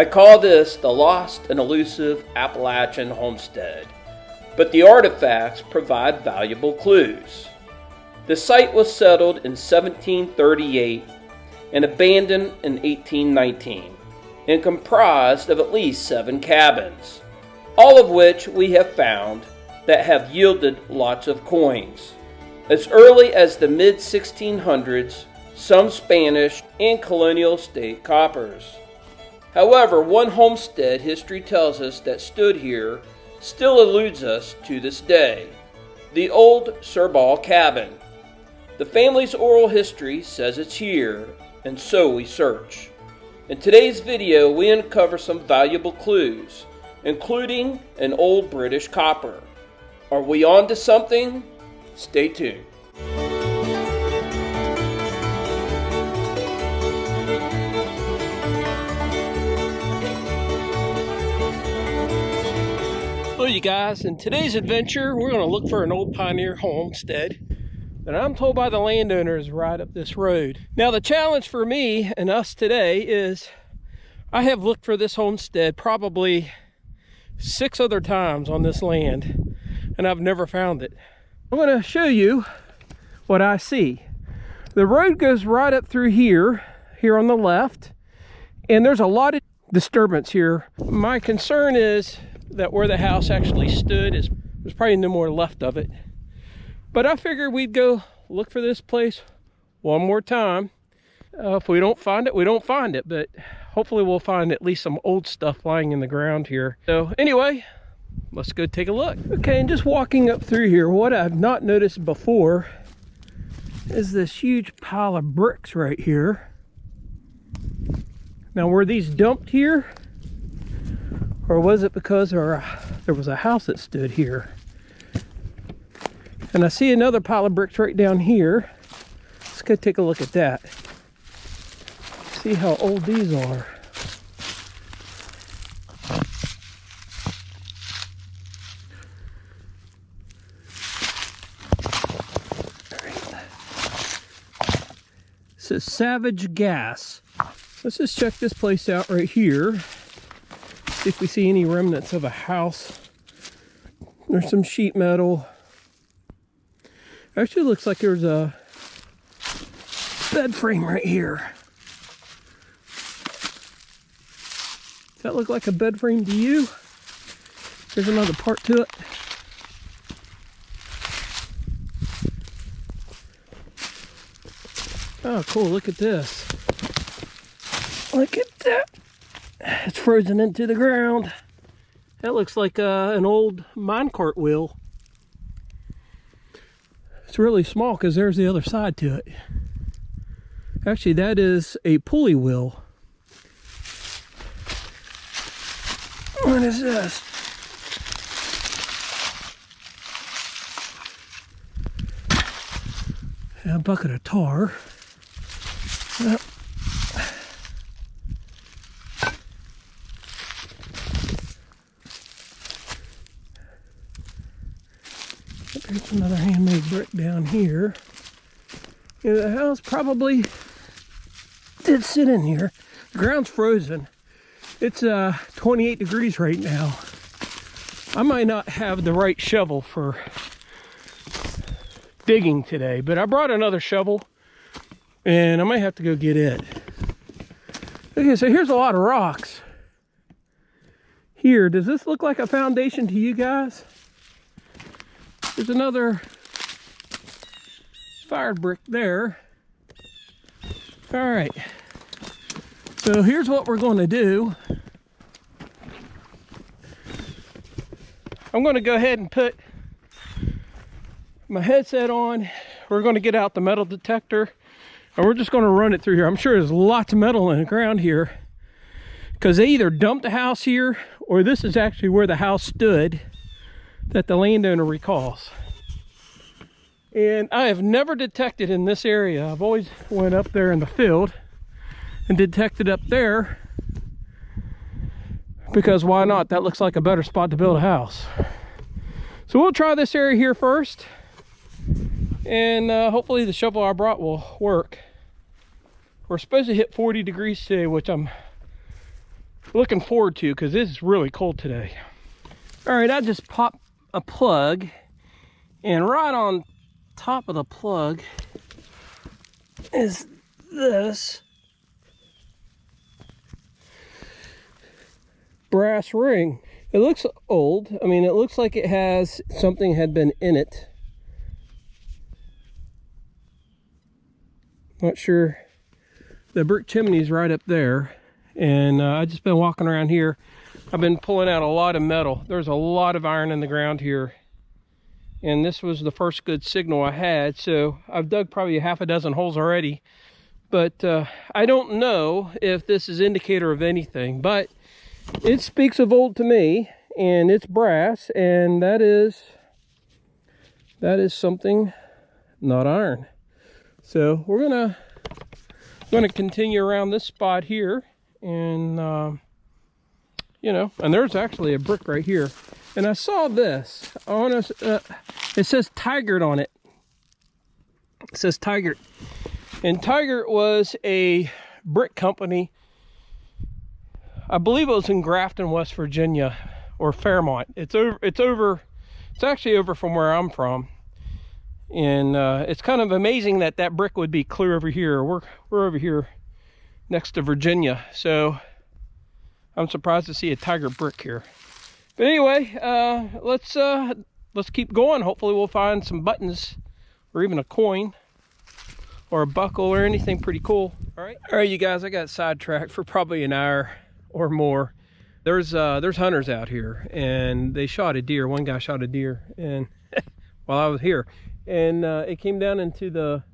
I call this the lost and elusive Appalachian homestead, but the artifacts provide valuable clues. The site was settled in 1738 and abandoned in 1819 and comprised of at least 7 cabins, all of which we have found that have yielded lots of coins. As early as the mid-1600s, some Spanish and colonial state coppers. However, one homestead history tells us that stood here still eludes us to this day: the old Sirbaugh cabin. The family's oral history says it's here, and so we search. In today's video, we uncover some valuable clues, including an old British copper. Are we on to something? Stay tuned. Hello you guys, in today's adventure we're going to look for an old pioneer homestead that I'm told by the landowner is right up this road. Now the challenge for me and us today is I have looked for this homestead probably 6 other times on this land and I've never found it. I'm going to show you what I see. The road goes right up through here on the left, and there's a lot of disturbance here. My concern is that where the house actually stood there's probably no more left of it. But I figured we'd go look for this place one more time. If we don't find it, we don't find it, but hopefully we'll find at least some old stuff lying in the ground here. So anyway, let's go take a look. Okay, and just walking up through here, what I've not noticed before is this huge pile of bricks right here. Now, were these dumped here? Or was it because there was a house that stood here? And I see another pile of bricks right down here. Let's go take a look at that. See how old these are. This is Savage Gas. Let's just check this place out right here. See if we see any remnants of a house. There's some sheet metal. Actually looks like there's a bed frame right here. Does that look like a bed frame to you? There's another part to it. Oh, cool, look at this. Look at that. It's frozen into the ground. That looks like an old minecart wheel. It's really small because there's the other side to it. Actually, that is a pulley wheel. What is this? A bucket of tar. Yep. There's another handmade brick down here. Yeah, the house probably did sit in here. The ground's frozen. It's 28 degrees right now. I might not have the right shovel for digging today, but I brought another shovel and I might have to go get it. Okay, so here's a lot of rocks. Here, does this look like a foundation to you guys? There's another fired brick there. All right, so here's what we're going to do. I'm going to go ahead and put my headset on. We're going to get out the metal detector and we're just going to run it through here. I'm sure there's lots of metal in the ground here because they either dumped the house here or this is actually where the house stood that the landowner recalls. And I have never detected in this area. I've always went up there in the field and detected up there because why not? That looks like a better spot to build a house. So we'll try this area here first, and hopefully the shovel I brought will work. We're supposed to hit 40 degrees today, which I'm looking forward to, because this is really cold today. All right, I just popped a plug, and right on top of the plug is this brass ring. It looks old. I mean, it looks like it has something had been in it. Not sure. The brick chimney's right up there, and I just been walking around here. I've been pulling out a lot of metal. There's a lot of iron in the ground here, and this was the first good signal I had, so I've dug probably a half a dozen holes already. But I don't know if this is indicator of anything, but it speaks of old to me, and it's brass, and that is something not iron. So we're gonna continue around this spot here, and you know, and there's actually a brick right here. And I saw this. It says Tigert on it. It says Tigert. And Tigert was a brick company. I believe it was in Grafton, West Virginia, or Fairmont. It's actually over from where I'm from. And it's kind of amazing that that brick would be clear over here. We're over here next to Virginia, so I'm surprised to see a Tigert brick here. But anyway, let's keep going. Hopefully we'll find some buttons, or even a coin, or a buckle, or anything pretty cool. All right, you guys. I got sidetracked for probably an hour or more. There's hunters out here, and they shot a deer. One guy shot a deer, and while I was here. And it came down into the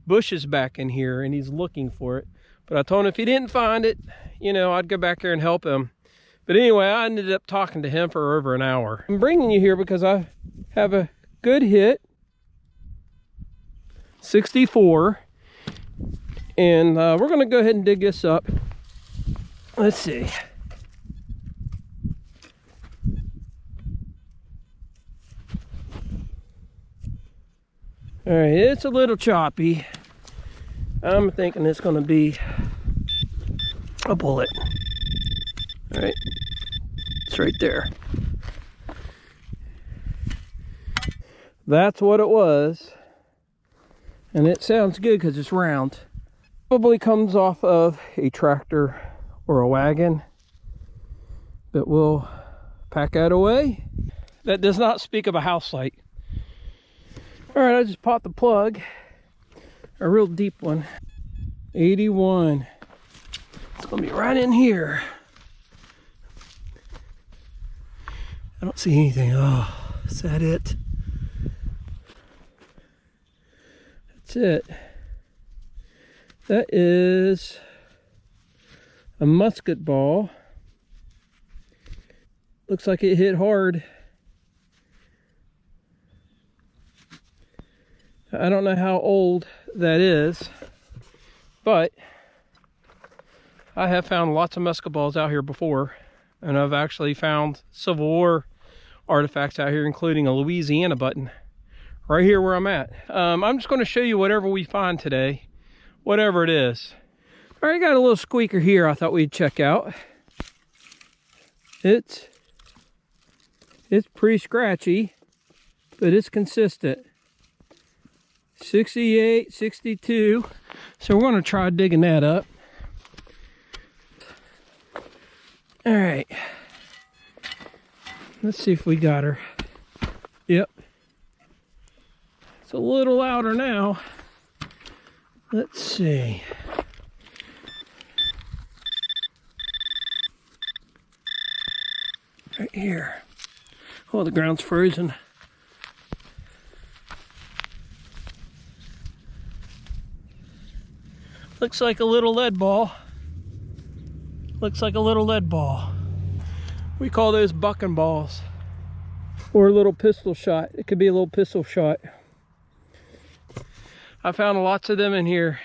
bushes back in here, and he's looking for it. But I told him if he didn't find it, you know, I'd go back there and help him. But anyway, I ended up talking to him for over an hour. I'm bringing you here because I have a good hit, 64. And we're going to go ahead and dig this up. Let's see. All right, it's a little choppy. I'm thinking it's going to be a bullet. All right, it's right there. That's what it was. And it sounds good because it's round. Probably comes off of a tractor or a wagon. But we'll pack that away. That does not speak of a house light. All right, I just popped the plug, a real deep one, 81. It's gonna be right in here. I don't see anything. Oh, is that it? That's it. That is a musket ball. Looks like it hit hard. I don't know how old that is, but I have found lots of musket balls out here before, and I've actually found Civil War artifacts out here, including a Louisiana button right here where I'm at. I'm just going to show you whatever we find today, whatever it is. All right, got a little squeaker here I thought we'd check out. It's pretty scratchy, but it's consistent. 68, 62. So we're going to try digging that up. All right. Let's see if we got her. Yep. It's a little louder now. Let's see. Right here. Oh, the ground's frozen. Looks like a little lead ball. Looks like a little lead ball. We call those bucking balls. Or a little pistol shot. It could be a little pistol shot. I found lots of them in here.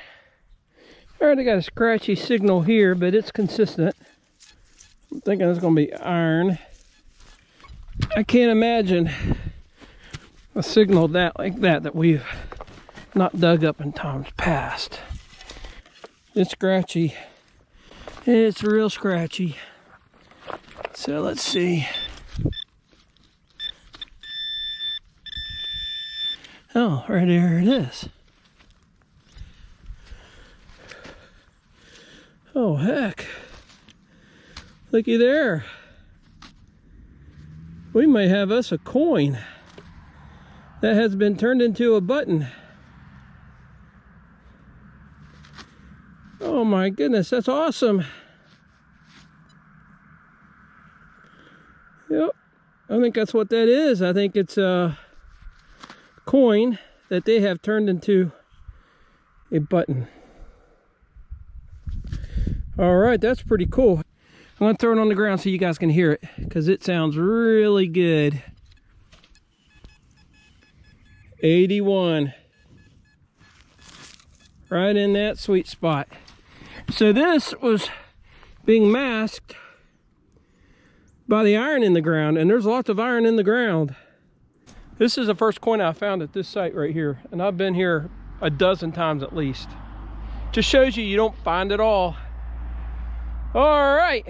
I already got a scratchy signal here, but it's consistent. I'm thinking it's going to be iron. I can't imagine a signal like that we've not dug up in times past. It's scratchy. It's real scratchy. So let's see. Oh, right there it is. Oh, heck. Looky there. We may have us a coin that has been turned into a button. Oh my goodness, that's awesome. Yep, I think that's what that is. I think it's a coin that they have turned into a button. All right, that's pretty cool. I'm gonna throw it on the ground so you guys can hear it, because it sounds really good. 81. Right in that sweet spot. So this was being masked by the iron in the ground, and there's lots of iron in the ground. This is the first coin I found at this site right here, and I've been here a dozen times at least. Just shows you don't find it all. All right.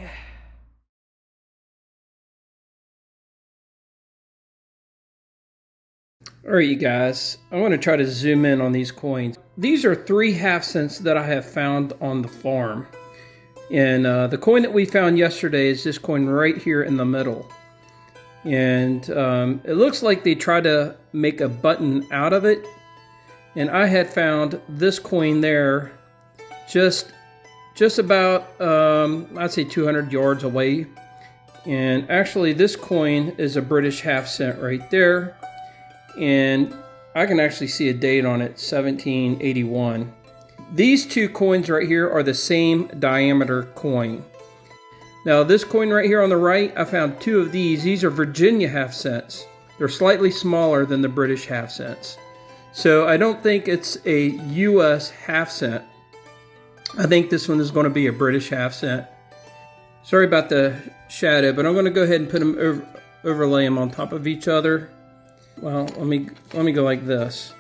All right, you guys, I want to try to zoom in on these coins. These are 3 half-cents that I have found on the farm. And the coin that we found yesterday is this coin right here in the middle. And it looks like they tried to make a button out of it. And I had found this coin there just about, I'd say 200 yards away. And actually this coin is a British half-cent right there. And I can actually see a date on it, 1781. These 2 coins right here are the same diameter coin. Now this coin right here on the right, I found 2 of these. These are Virginia half cents. They're slightly smaller than the British half cents. So I don't think it's a US half cent. I think this one is going to be a British half cent. Sorry about the shadow, but I'm going to go ahead and put them overlay them on top of each other. Well, let me go like this.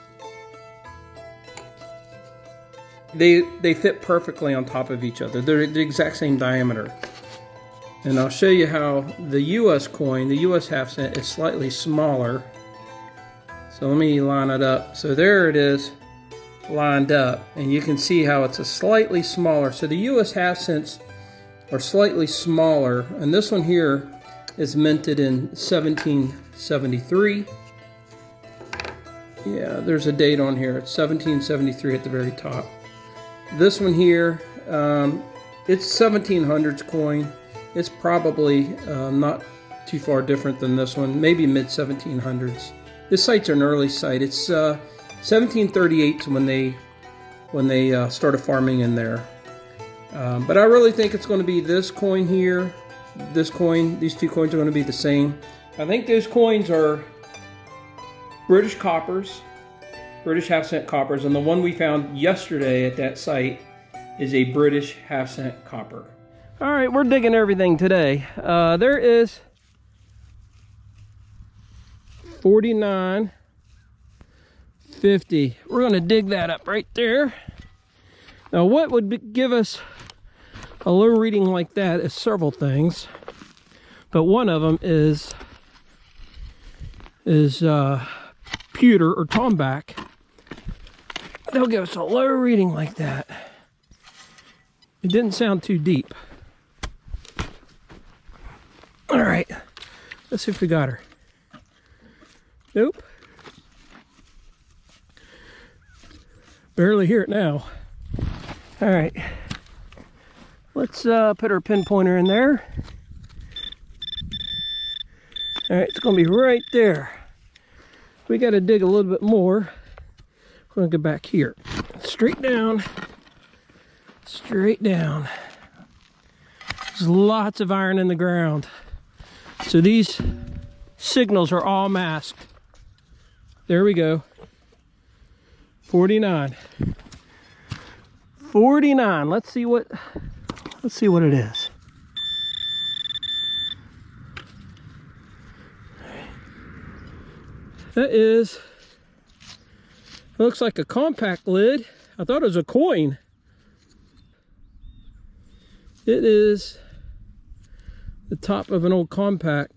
They fit perfectly on top of each other. They're the exact same diameter. And I'll show you how the US coin, the US half cent, is slightly smaller. So let me line it up. So there it is, lined up, and you can see how it's a slightly smaller. So the US half cents are slightly smaller, and this one here is minted in 1773. Yeah, there's a date on here. It's 1773 at the very top. This one here, it's 1700's coin. It's probably not too far different than this one, maybe mid 1700s. This site's an early site. It's 1738 when they started farming in there. But I really think it's going to be this coin here, this coin. These 2 coins are going to be the same. I think those coins are British coppers, British half-cent coppers, and the one we found yesterday at that site is a British half-cent copper. All right, we're digging everything today. There is 49.50. We're going to dig that up right there. Now, what would give us a low reading like that is several things, but one of them is pewter or tomback. They'll give us a low reading like that. It didn't sound too deep. All right, let's see if we got her. Nope. Barely hear it now. All right, let's put our pinpointer in there. All right, it's gonna be right there. We got to dig a little bit more. We're gonna go back here. Straight down. Straight down. There's lots of iron in the ground. So these signals are all masked. There we go. 49. 49. Let's see what it is. That is, it looks like a compact lid. I thought it was a coin. It is the top of an old compact.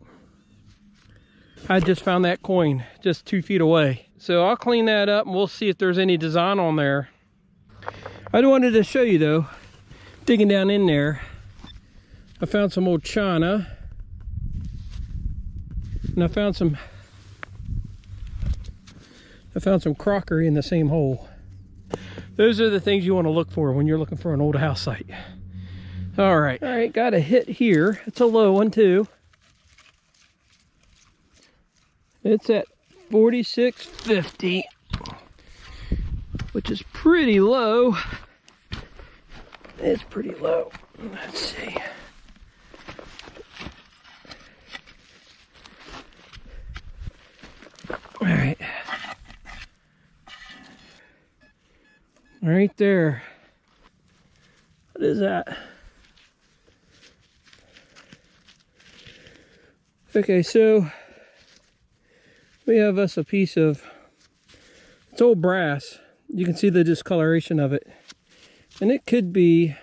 I just found that coin just 2 feet away. So I'll clean that up and we'll see if there's any design on there. I wanted to show you though, digging down in there, I found some old china, and I found some crockery in the same hole. Those are the things you want to look for when you're looking for an old house site. All right, got a hit here. It's a low one too. It's at 46.50, which is pretty low. It's pretty low. Let's see. All right. Right there. What is that? Okay, so we have us a piece of, it's old brass. You can see the discoloration of it. And it could be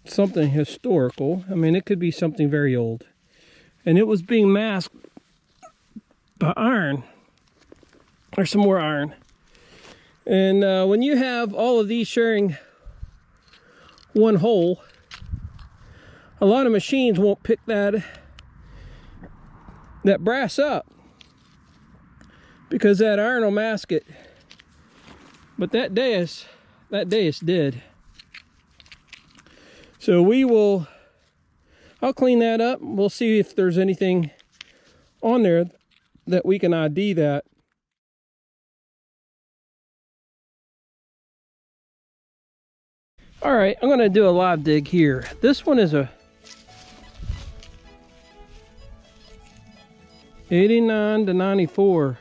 something historical. I mean, it could be something very old. And it was being masked by iron. There's some more iron. And when you have all of these sharing one hole, a lot of machines won't pick that brass up because that iron will mask it. But that dais did. So I'll clean that up. We'll see if there's anything on there that we can ID that. All right, I'm going to do a live dig here. This one is a 89 to 94.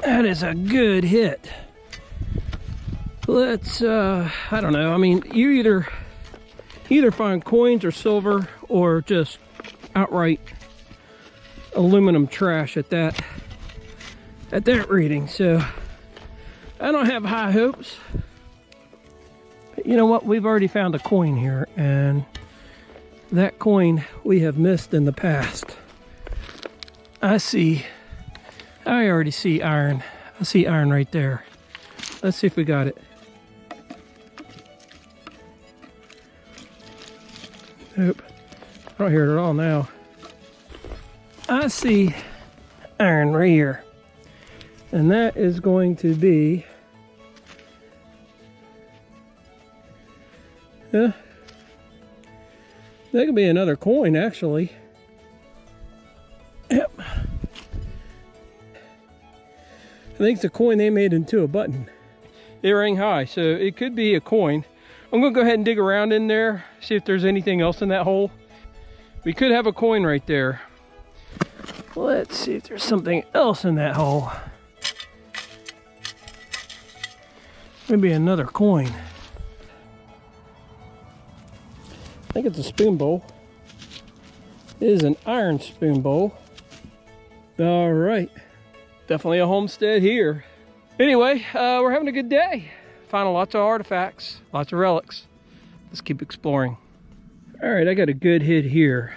That is a good hit. Let's, I don't know. I mean, you either find coins or silver or just outright aluminum trash at that reading. So I don't have high hopes. But you know what? We've already found a coin here, and that coin we have missed in the past. I already see iron. I see iron right there. Let's see if we got it. Nope. I don't hear it at all now. I see iron right here. And that is going to be... that could be another coin, actually. Yep. I think it's a coin they made into a button. They rang high, so it could be a coin. I'm gonna go ahead and dig around in there, see if there's anything else in that hole. We could have a coin right there. Let's see if there's something else in that hole. Maybe another coin. I think it's a spoon bowl. It is an iron spoon bowl. All right, definitely a homestead here. Anyway, we're having a good day. Finding lots of artifacts, lots of relics. Let's keep exploring. All right, I got a good hit here.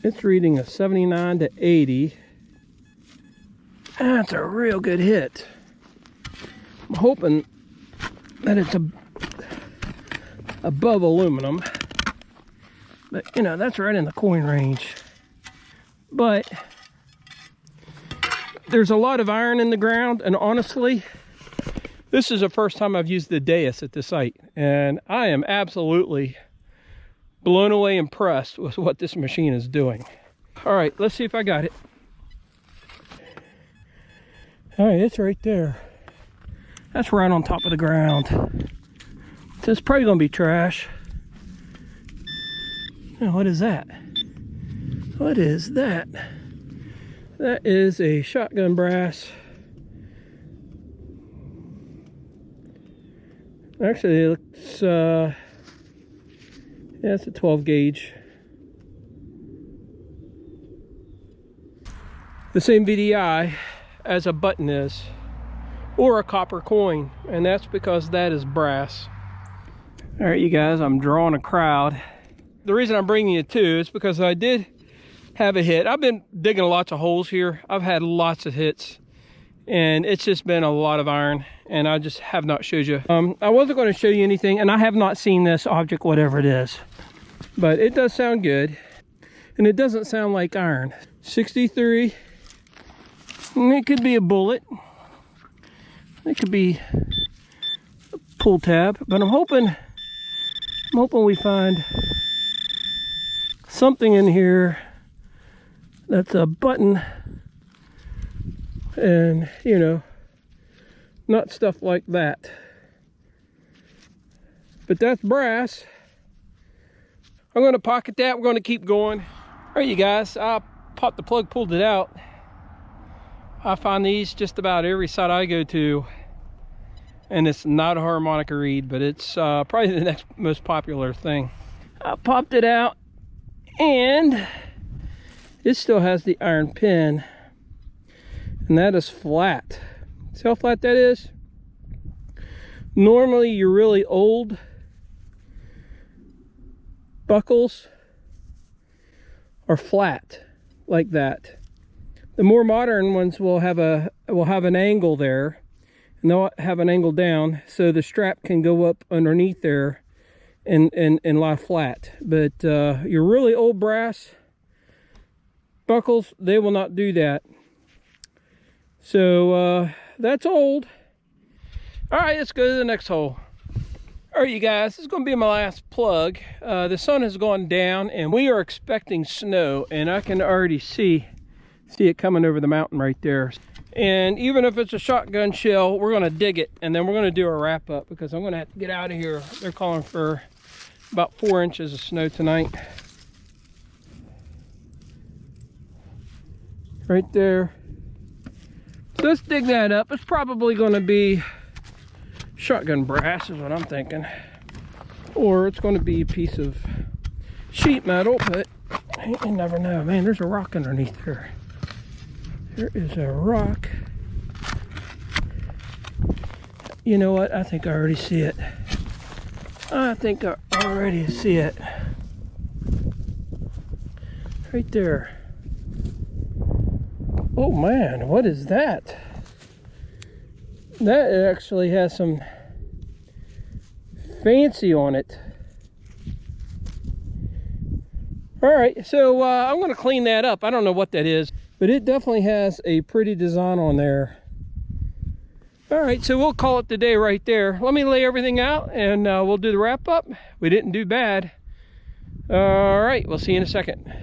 It's reading a 79 to 80. That's a real good hit. I'm hoping that it's above aluminum. But, you know, that's right in the coin range. But there's a lot of iron in the ground, and honestly, this is the first time I've used the dais at the site, and I am absolutely blown away impressed with what this machine is doing. All right, let's see if I got it. All right, it's right there. That's right on top of the ground. So it's probably gonna be trash. Oh, what is that? What is that? That is a shotgun brass. Actually, it looks, yeah, it's a 12 gauge. The same VDI as a button is, or a copper coin, and that's because that is brass. All right, you guys, I'm drawing a crowd. The reason I'm bringing you two is because I did have a hit. I've been digging lots of holes here. I've had lots of hits, and it's just been a lot of iron, and I just have not showed you. I wasn't going to show you anything, and I have not seen this object, whatever it is, but it does sound good, and it doesn't sound like iron. 63, and it could be a bullet. It could be a pull tab, but I'm hoping we find something in here that's a button, and you know, not stuff like that. But that's brass. I'm going to pocket that. We're going to keep going. All right, you guys, I popped the plug, pulled it out. I find these just about every site I go to, and it's not a harmonica reed, but it's probably the next most popular thing. I popped it out, and it still has the iron pin, and that is flat. See how flat that is? Normally your really old buckles are flat like that. The more modern ones will have an angle there, and they'll have an angle down, so the strap can go up underneath there and lie flat. But your really old brass buckles, they will not do that. So that's old. All right, let's go to the next hole. All right, you guys, this is going to be my last plug. The sun has gone down, and we are expecting snow, and I can already see it coming over the mountain right there. And even if it's a shotgun shell, we're going to dig it, and then we're going to do a wrap up, because I'm going to have to get out of here. They're calling for about 4 inches of snow tonight. Right there. So let's dig that up. It's probably going to be shotgun brass is what I'm thinking, or it's going to be a piece of sheet metal, but you never know. Man, there's a rock underneath there. There is a rock. You know what? I think I already see it. I think I already see it. Right there. Oh man, what is that? That actually has some fancy on it. All right, so I'm going to clean that up. I don't know what that is, but it definitely has a pretty design on there. All right, so we'll call it the day right there. Let me lay everything out, and we'll do the wrap up. We didn't do bad. All right, we'll see you in a second.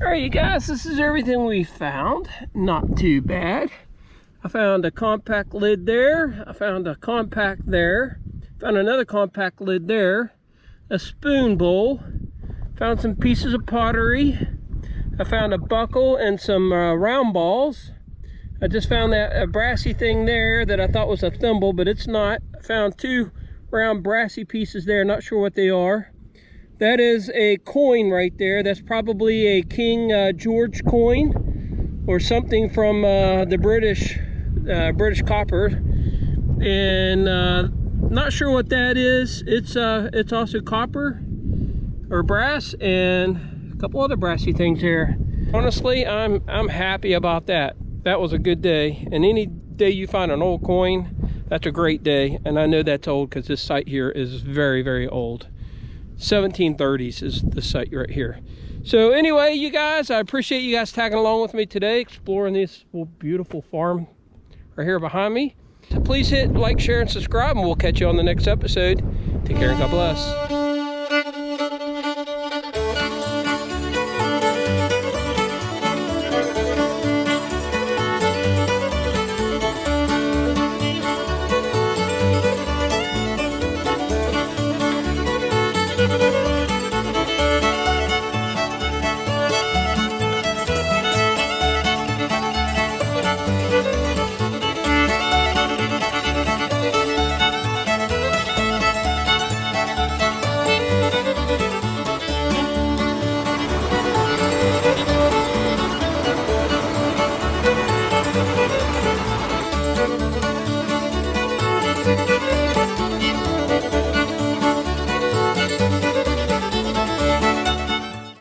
All right, you guys, this is everything we found. Not too bad. I found a compact lid there. I found a compact there. Found another compact lid there. A spoon bowl. Found some pieces of pottery. I found a buckle and some round balls. I just found that brassy thing there that I thought was a thimble, but it's not. I found 2 round brassy pieces there. Not sure what they are. That is a coin right there. That's probably a King George coin or something from the British copper. And not sure what that is. It's also copper or brass and a couple other brassy things here. Honestly, I'm happy about that. That was a good day. And any day you find an old coin, that's a great day. And I know that's old because this site here is very, very old. 1730's is the site right here. So anyway, you guys, I appreciate you guys tagging along with me today, exploring this beautiful farm right here behind me. So please hit like, share, and subscribe, and we'll catch you on the next episode. Take care and God bless.